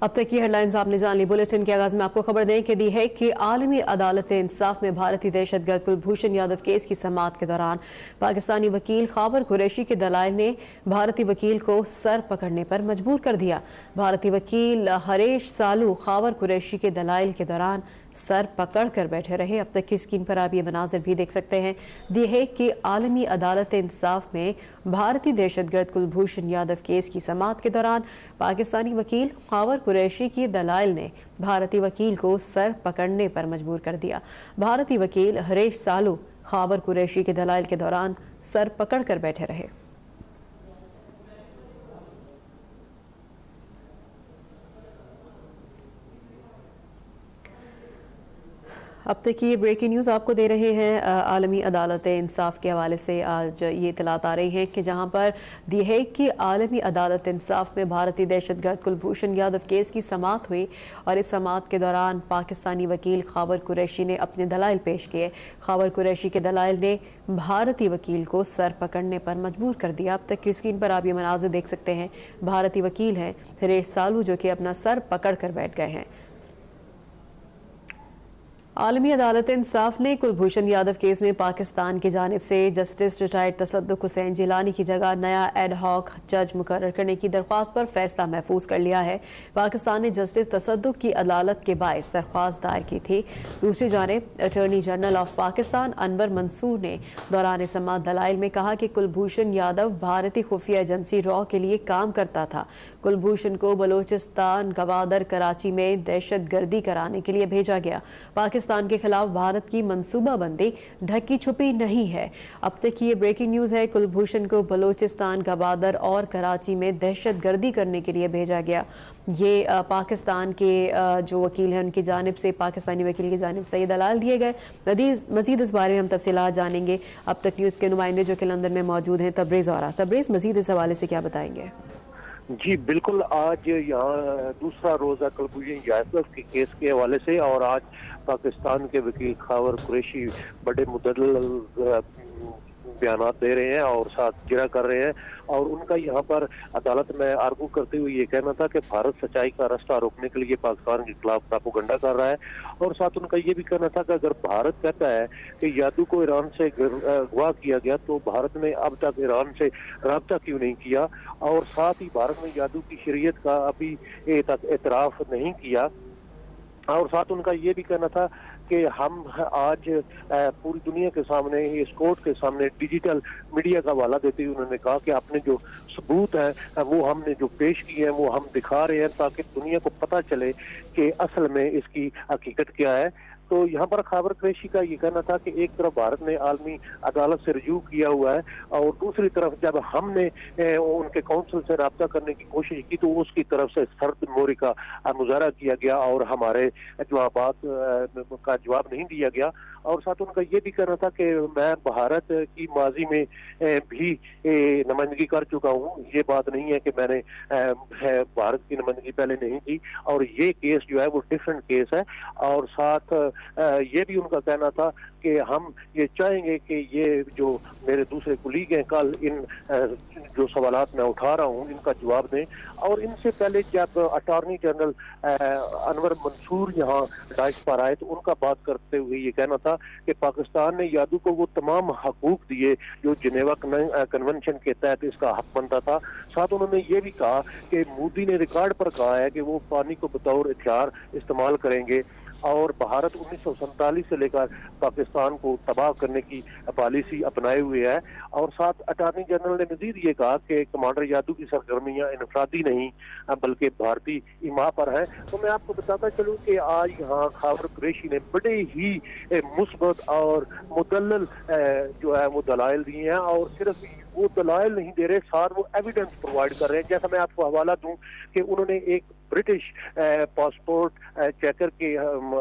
अब तक की हेडलाइंस आपने जान ली। बुलेटिन के आगाज में आपको खबर दें कि दी है कि आलमी अदालत इंसाफ में भारतीय दहशतगर्द कुलभूषण यादव केस की समाअत के दौरान पाकिस्तानी वकील खावर कुरैशी के दलाइल ने भारतीय वकील को सर पकड़ने पर मजबूर कर दिया। भारतीय वकील हरीश सालू खावर कुरैशी के दलाइल के दौरान सर पकड़ कर बैठे रहे। अब तक की स्क्रीन पर आप ये मनाजिर भी देख सकते हैं। दी है कि आलमी अदालत इंसाफ में भारतीय दहशतगर्द कुलभूषण यादव केस की समाअत के दौरान पाकिस्तानी वकील खावर कुरैशी की दलाइल ने भारतीय वकील को सर पकड़ने पर मजबूर कर दिया। भारतीय वकील हरीश सालू खावर कुरैशी के दलाइल के दौरान सर पकड़ कर बैठे रहे। अब तक की ये ब्रेकिंग न्यूज़ आपको दे रहे हैं आलमी अदालत इंसाफ के हवाले से। आज ये इतलात आ रही हैं कि जहां पर दी है कि आलमी अदालत इंसाफ में भारतीय दहशतगर्द कुलभूषण यादव केस की समाअत हुई और इस समाअत के दौरान पाकिस्तानी वकील खावर कुरैशी ने अपने दलाइल पेश किए। खावर कुरैशी के दलाइल ने भारतीय वकील को सर पकड़ने पर मजबूर कर दिया। अब तक की स्क्रीन पर आप ये मनाज़िर देख सकते हैं। भारतीय वकील हैं हरीश सालू जो कि अपना सर पकड़ कर बैठ गए हैं। आलमी अदालत इंसाफ ने कुलभूषण यादव केस में पाकिस्तान की जानिब से जस्टिस रिटायर्ड तसद्दुक हुसैन जिलानी की जगह नया एड हॉक जज मुकर्रर करने की दरख्वास्त पर फैसला महफूज कर लिया है। पाकिस्तान ने जस्टिस तसद्दुक की अदालत के बायस दरख्वास्त दायर की थी। दूसरी जानिब attorney general of Pakistan Anwar Mansoor ने दौरान समाअत दलाइल में कहा कि कुलभूषण यादव भारतीय खुफिया एजेंसी रॉ के लिए काम करता था। कुलभूषण को बलोचिस्तान गवादर कराची में दहशत गर्दी कराने के लिए भेजा गया। पाकिस्तान के खिलाफ भारत की मंसूबाबंदी ढकी छुपी नहीं है। अब तक की ये ब्रेकिंग न्यूज़ है। कुलभूषण को बलोचिस्तान गवादर और कराची में दहशत गर्दी करने के लिए भेजा गया। ये पाकिस्तान के जो वकील हैं उनकी जानिब से, पाकिस्तानी वकील की जानिब से ये दलाल दिए गए। मजीद इस बारे में हम तफसीलात जानेंगे। अब तक न्यूज़ के नुमाइंदे जो कि लंदन में मौजूद हैं तबरेज़ और तबरेज़ मजीद इस हवाले से क्या बताएंगे? जी बिल्कुल, आज यहाँ दूसरा रोजा कुलभूषण यादव के केस के हवाले से और आज पाकिस्तान के वकील खावर कुरैशी बड़े मुदल्लल बयानात दे रहे हैं और साथ जिरा कर रहे हैं और उनका यहाँ पर अदालत में आर्गू करते हुए ये कहना था कि भारत सच्चाई का रास्ता रोकने के लिए पाकिस्तान के खिलाफ प्रोपेगेंडा कर रहा है और साथ उनका ये भी कहना था कि अगर भारत कहता है कि यादव को ईरान से अगवा किया गया तो भारत ने अब तक ईरान से राब्ता क्यों नहीं किया और साथ ही भारत ने यादव की शरीयत का अभी तक एतराफ नहीं किया और साथ उनका ये भी कहना था कि हम आज पूरी दुनिया के सामने इस कोर्ट के सामने डिजिटल मीडिया का हवाला देते हुए उन्होंने कहा कि आपने जो सबूत हैं वो हमने जो पेश किए हैं वो हम दिखा रहे हैं ताकि दुनिया को पता चले कि असल में इसकी हकीकत क्या है। तो यहाँ पर खावर कुरैशी का ये कहना था कि एक तरफ भारत ने आलमी अदालत से रजू किया हुआ है और दूसरी तरफ जब हमने उनके काउंसिल से रब्ता करने की कोशिश की तो उसकी तरफ से सर्द मोरी का मुजाहरा किया गया और हमारे जवाबात का जवाब नहीं दिया गया। और साथ उनका ये भी कहना था कि मैं भारत की माजी में भी नुमाइंदगी कर चुका हूँ। ये बात नहीं है कि मैंने भारत की नुमाइंदगी पहले नहीं की और ये केस जो है वो डिफरेंट केस है। और साथ ये भी उनका कहना था कि हम ये चाहेंगे कि ये जो मेरे दूसरे कुलीग हैं कल इन जो सवालात मैं उठा रहा हूँ इनका जवाब दें। और इनसे पहले जब अटॉर्नी जनरल अनवर मंसूर यहाँ डाइस पर आए तो उनका बात करते हुए ये कहना था कि पाकिस्तान ने यादव को वो तमाम हकूक दिए जो जिनेवा कन्वेंशन के तहत इसका हक बनता था। साथ उन्होंने ये भी कहा कि मोदी ने रिकॉर्ड पर कहा है कि वो पानी को बतौर हथियार इस्तेमाल करेंगे और भारत 1947 से लेकर पाकिस्तान को तबाह करने की पॉलिसी अपनाए हुए है। और साथ अटॉर्नी जनरल ने मजीद ये कहा कि कमांडर यादव की सरगर्मियां इनफरादी नहीं बल्कि भारतीय ईमा पर हैं। तो मैं आपको बताता चलूं कि आज यहाँ खावर कुरैशी ने बड़े ही मुस्बत और मुदल्लल जो है वो दलाइल दिए हैं और सिर्फ वो दलाइल नहीं दे रहे साथ वो एविडेंस प्रोवाइड कर रहे हैं। जैसा मैं आपको हवाला दूं कि उन्होंने एक ब्रिटिश पासपोर्ट चेकर के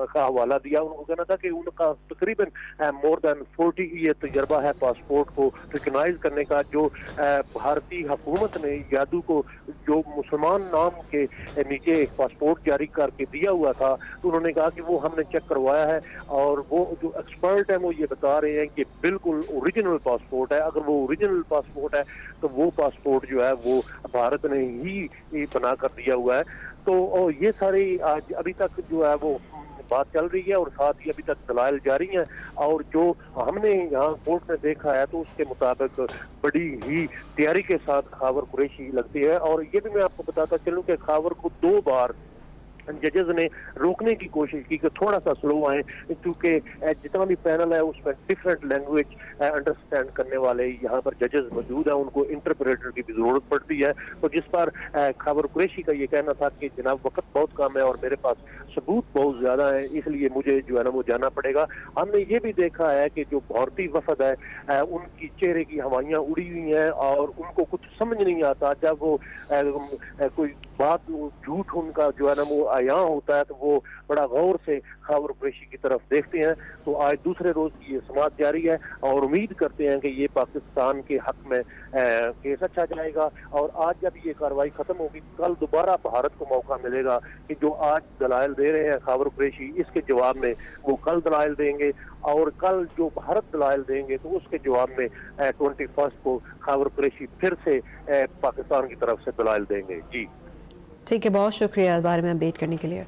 का हवाला दिया। उनको कहना था कि उनका तकरीबन मोर देन 40 ईयर तजर्बा है पासपोर्ट को रिकग्नाइज करने का जो भारतीय हुकूमत ने यादव को जो मुसलमान नाम के नीचे एक पासपोर्ट जारी करके दिया हुआ था। तो उन्होंने कहा कि वो हमने चेक करवाया है और वो जो एक्सपर्ट हैं वो ये बता रहे हैं कि बिल्कुल ओरिजिनल पासपोर्ट है। अगर वो ओरिजिनल पासपोर्ट है तो वो पासपोर्ट जो है वो भारत ने ही बना कर दिया हुआ है। तो ये सारी आज अभी तक जो है वो बात चल रही है और साथ ही अभी तक दलाइल जारी हैं। और जो हमने यहाँ कोर्ट में देखा है तो उसके मुताबिक बड़ी ही तैयारी के साथ खावर कुरैशी लगती है। और ये भी मैं आपको बताता चलूँ कि खावर को 2 बार जजेस ने रोकने की कोशिश की कि थोड़ा सा स्लो आए, क्योंकि जितना भी पैनल है उसमें डिफरेंट लैंग्वेज अंडरस्टैंड करने वाले यहाँ पर जजेस मौजूद हैं, उनको इंटरप्रेटर की भी जरूरत पड़ती है। तो जिस पर खावर कुरैशी का ये कहना था कि जनाब वक्त बहुत कम है और मेरे पास सबूत बहुत ज्यादा है, इसलिए मुझे जो है ना वो जाना पड़ेगा। हमने ये भी देखा है कि जो भारतीय वफद है उनकी चेहरे की हवाइयां उड़ी हुई हैं और उनको कुछ समझ नहीं आता। जब वो कोई बात झूठ उनका जो है ना वो आया होता है तो वो बड़ा गौर से खावर कुरैशी की तरफ देखते हैं। तो आज दूसरे रोज की ये समाअत जारी है और उम्मीद करते हैं कि ये पाकिस्तान के हक में केस अच्छा जाएगा। और आज जब ये कार्रवाई खत्म होगी कल दोबारा भारत को मौका मिलेगा कि जो आज दलाइल दे रहे हैं खावर कुरैशी, इसके जवाब में वो कल दलाइल देंगे और कल जो भारत दलाइल देंगे तो उसके जवाब में 21 को खावर कुरैशी फिर से पाकिस्तान की तरफ से दलाइल देंगे। जी ठीक है, बहुत शुक्रिया इस बारे में अपडेट करने के लिए।